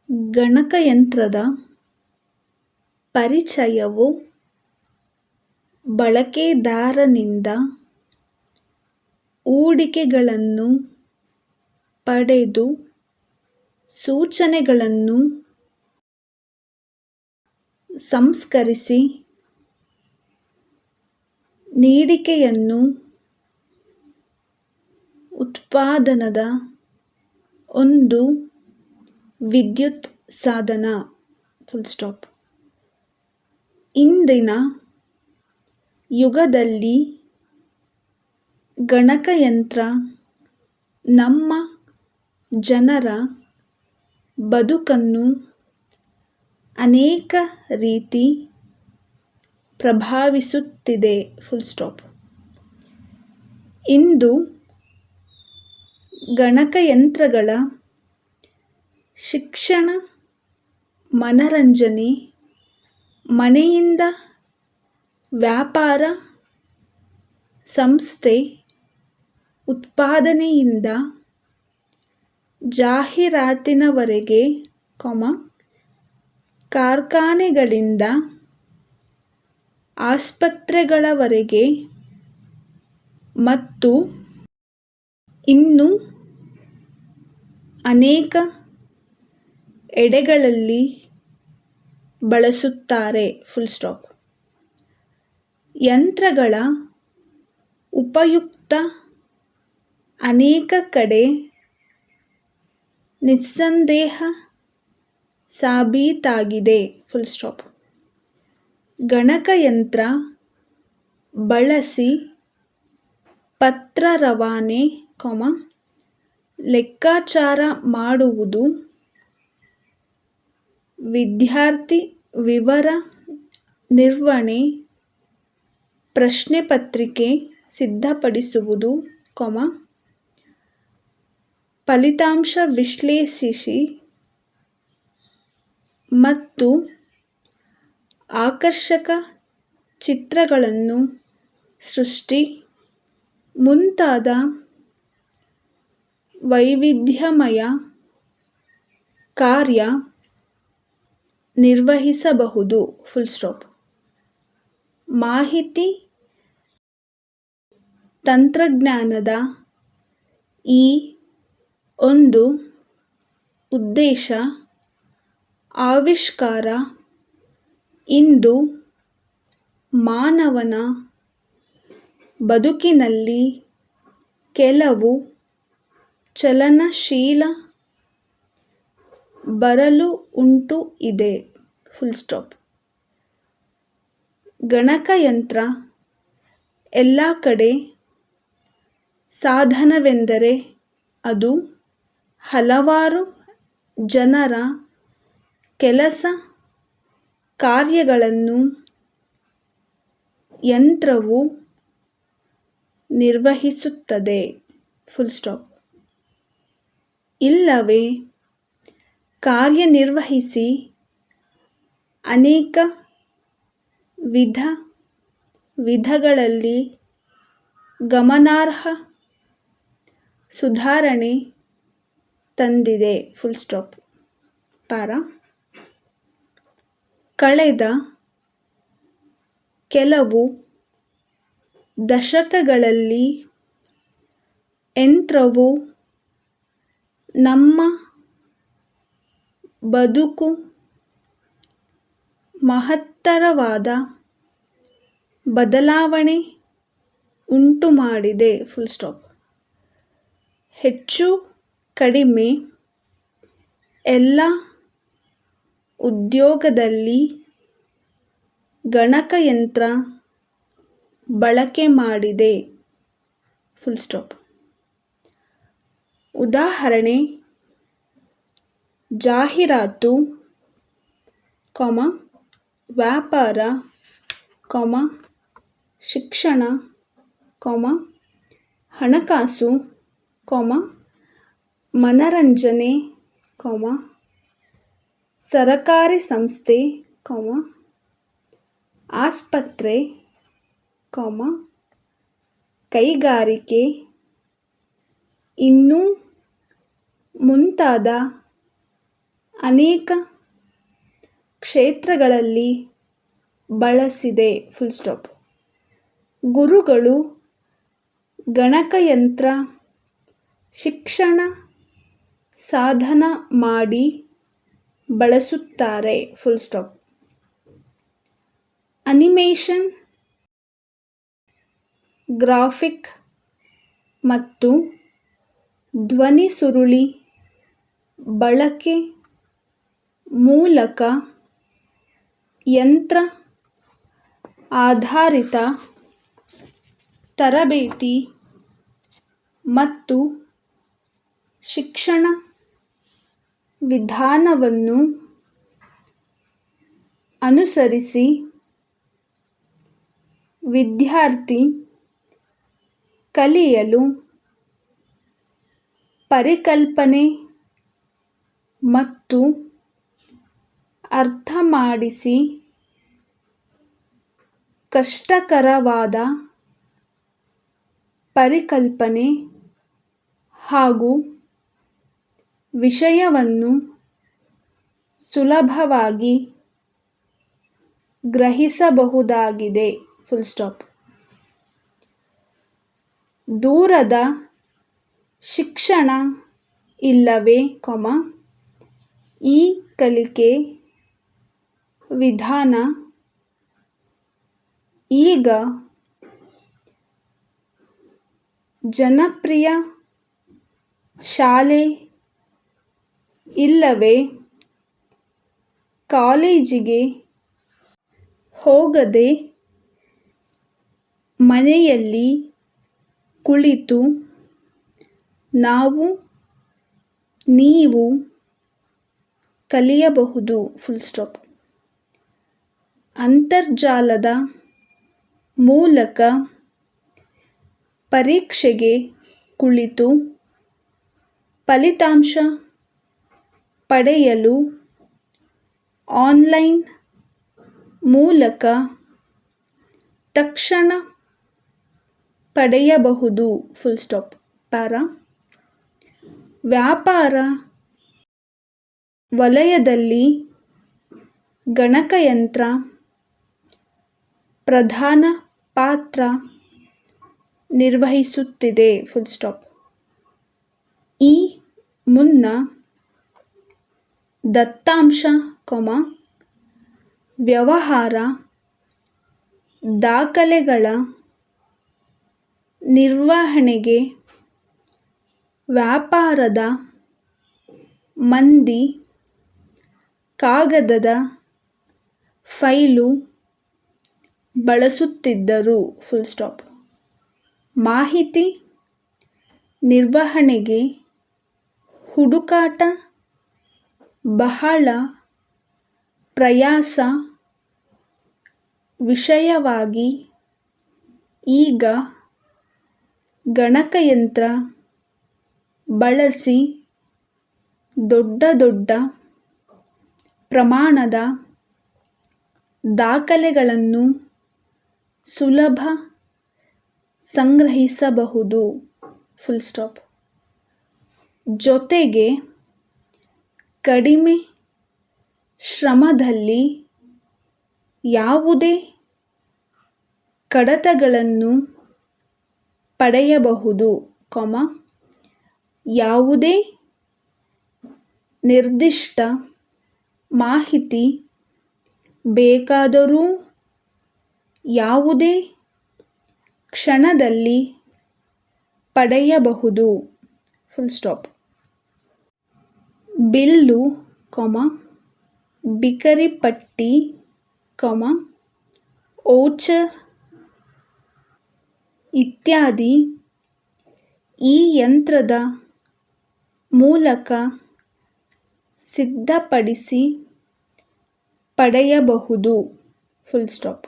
ಗಣಕಯಂತ್ರದ ಪರಿಚಯವು ಬಳಕೆದಾರನಿಂದ ಹೂಡಿಕೆಗಳನ್ನು ಪಡೆದು ಸೂಚನೆಗಳನ್ನು ಸಂಸ್ಕರಿಸಿ ನೀಡಿಕೆಯನ್ನು ಉತ್ಪಾದನದ ಒಂದು ವಿದ್ಯುತ್ ಸಾಧನ. ಇಂದಿನ ಯುಗದಲ್ಲಿ ಗಣಕಯಂತ್ರ ನಮ್ಮ ಜನರ ಬದುಕನ್ನು ಅನೇಕ ರೀತಿ ಪ್ರಭಾವಿಸುತ್ತಿದೆ. ಇಂದು ಗಣಕಯಂತ್ರಗಳ ಶಿಕ್ಷಣ, ಮನರಂಜನೆ, ಮನೆಯಿಂದ ವ್ಯಾಪಾರ, ಸಂಸ್ಥೆ ಉತ್ಪಾದನೆಯಿಂದ ಜಾಹೀರಾತಿನವರೆಗೆ, ಕಾರ್ಖಾನೆಗಳಿಂದ ಆಸ್ಪತ್ರೆಗಳವರೆಗೆ ಮತ್ತು ಇನ್ನೂ ಅನೇಕ ಎಡೆಗಳಲ್ಲಿ ಬಳಸುತ್ತಾರೆ. ಯಂತ್ರಗಳ ಉಪಯುಕ್ತ ಅನೇಕ ಕಡೆ ನಿಸ್ಸಂದೇಹ ಸಾಬೀತಾಗಿದೆ. ಗಣಕಯಂತ್ರ ಬಳಸಿ ಪತ್ರ ರವಾನೆ, ಲೆಕ್ಕಾಚಾರ ಮಾಡುವುದು, ವಿದ್ಯಾರ್ಥಿ ವಿವರ ನಿರ್ವಹಣೆ, ಪ್ರಶ್ನೆ ಪತ್ರಿಕೆ ಸಿದ್ಧಪಡಿಸುವುದು, ಫಲಿತಾಂಶ ವಿಶ್ಲೇಷಿಸಿ ಮತ್ತು ಆಕರ್ಷಕ ಚಿತ್ರಗಳನ್ನು ಸೃಷ್ಟಿ ಮುಂತಾದ ವೈವಿಧ್ಯಮಯ ಕಾರ್ಯ ನಿರ್ವಹಿಸಬಹುದು. ಮಾಹಿತಿ ತಂತ್ರಜ್ಞಾನದ ಈ ಒಂದು ಉದ್ದೇಶ ಆವಿಷ್ಕಾರ ಇಂದು ಮಾನವನ ಬದುಕಿನಲ್ಲಿ ಕೆಲವು ಚಲನಶೀಲ ಬರಲು ಉಂಟು ಇದೆ. ಗಣಕಯಂತ್ರ ಎಲ್ಲ ಕಡೆ ಸಾಧನವೆಂದರೆ ಅದು ಹಲವಾರು ಜನರ ಕೆಲಸ ಕಾರ್ಯಗಳನ್ನು ಯಂತ್ರವು ನಿರ್ವಹಿಸುತ್ತದೆ. ಇಲ್ಲವೇ ಕಾರ್ಯನಿರ್ವಹಿಸಿ ಅನೇಕ ವಿಧಗಳಲ್ಲಿ ಗಮನಾರ್ಹ ಸುಧಾರಣೆ ತಂದಿದೆ. ಕಳೆದ ಕೆಲವು ದಶಕಗಳಲ್ಲಿ ಯಂತ್ರವು ನಮ್ಮ ಬದುಕು ಮಹತ್ತರವಾದ ಬದಲಾವಣೆ ಉಂಟುಮಾಡಿದೆ. ಹೆಚ್ಚು ಕಡಿಮೆ ಎಲ್ಲ ಉದ್ಯೋಗದಲ್ಲಿ ಗಣಕಯಂತ್ರ ಬಳಕೆ ಮಾಡಿದೆ. ಉದಾಹರಣೆ, ಜಾಹೀರಾತು, ವ್ಯಾಪಾರ, ಶಿಕ್ಷಣ, ಹಣಕಾಸು, ಮನರಂಜನೆ, ಸರಕಾರಿ ಸಂಸ್ಥೆ, ಆಸ್ಪತ್ರೆ, ಕೈಗಾರಿಕೆ, ಇನ್ನೂ ಮುಂತಾದ ಅನೇಕ ಕ್ಷೇತ್ರಗಳಲ್ಲಿ ಬಳಸಿದೆ. Full stop. ಗುರುಗಳು ಗಣಕಯಂತ್ರ ಶಿಕ್ಷಣ ಸಾಧನ ಮಾಡಿ ಬಳಸುತ್ತಾರೆ. Full stop. ಅನಿಮೇಷನ್, ಗ್ರಾಫಿಕ್ ಮತ್ತು ಧ್ವನಿ ಸುರುಳಿ ಬಳಕೆ ಮೂಲಕ ಯಂತ್ರ ಆಧಾರಿತ ತರಬೇತಿ ಮತ್ತು ಶಿಕ್ಷಣ ವಿಧಾನವನ್ನು ಅನುಸರಿಸಿ ವಿದ್ಯಾರ್ಥಿ ಕಲಿಯಲು ಪರಿಕಲ್ಪನೆ ಮತ್ತು ಅರ್ಥಮಾಡಿಸಿ ಕಷ್ಟಕರವಾದ ಪರಿಕಲ್ಪನೆ ಹಾಗೂ ವಿಷಯವನ್ನು ಸುಲಭವಾಗಿ ಗ್ರಹಿಸಬಹುದಾಗಿದೆ. Full stop. ದೂರದ ಶಿಕ್ಷಣ ಇಲ್ಲವೇ ಈ ಕಲಿಕೆ ವಿಧಾನ ಈಗ ಜನಪ್ರಿಯ ಶಾಲೆ ಇಲ್ಲವೇ ಕಾಲೇಜಿಗೆ ಹೋಗದೆ ಮನೆಯಲ್ಲಿ ಕುಳಿತು ನೀವು ಕಲಿಯಬಹುದು. Full stop. ಅಂತರ್ಜಾಲದ ಮೂಲಕ ಪರೀಕ್ಷೆಗೆ ಕುಳಿತು ಫಲಿತಾಂಶ ಪಡೆಯಲು ಆನ್ಲೈನ್ ಮೂಲಕ ತಕ್ಷಣ ಪಡೆಯಬಹುದು. Full stop. ವ್ಯಾಪಾರ ವಲಯದಲ್ಲಿ ಗಣಕಯಂತ್ರ ಪ್ರಧಾನ ಪಾತ್ರ ನಿರ್ವಹಿಸುತ್ತಿದೆ. Full stop. ಈ ಮುನ್ನ ದತ್ತಾಂಶ, ವ್ಯವಹಾರ ದಾಖಲೆಗಳ ನಿರ್ವಹಣೆಗೆ ವ್ಯಾಪಾರದ ಮಂದಿ ಕಾಗದದ ಫೈಲು ಬಳಸುತ್ತಿದ್ದರು. Full stop. ಮಾಹಿತಿ ನಿರ್ವಹಣೆಗೆ ಹುಡುಕಾಟ ಬಹಳ ಪ್ರಯಾಸ ವಿಷಯವಾಗಿ ಈಗ ಗಣಕಯಂತ್ರ ಬಳಸಿ ದೊಡ್ಡ ಪ್ರಮಾಣದ ದಾಖಲೆಗಳನ್ನು ಸುಲಭ ಸಂಗ್ರಹಿಸಬಹುದು. Full stop. ಜೊತೆಗೆ ಕಡಿಮೆ ಶ್ರಮದಲ್ಲಿ ಯಾವುದೇ ಕಡತಗಳನ್ನು ಪಡೆಯಬಹುದು, ಯಾವುದೇ ನಿರ್ದಿಷ್ಟ ಮಾಹಿತಿ ಬೇಕಾದರೂ ಯಾವುದೇ ಕ್ಷಣದಲ್ಲಿ ಪಡೆಯಬಹುದು. Full stop. ಬಿಲ್ಲು, ಬಿಕರಿ ಪಟ್ಟಿ, ವೋಚರ್ ಇತ್ಯಾದಿ ಈ ಯಂತ್ರದ ಮೂಲಕ ಸಿದ್ಧಪಡಿಸಿ ಪಡೆಯಬಹುದು. Full stop.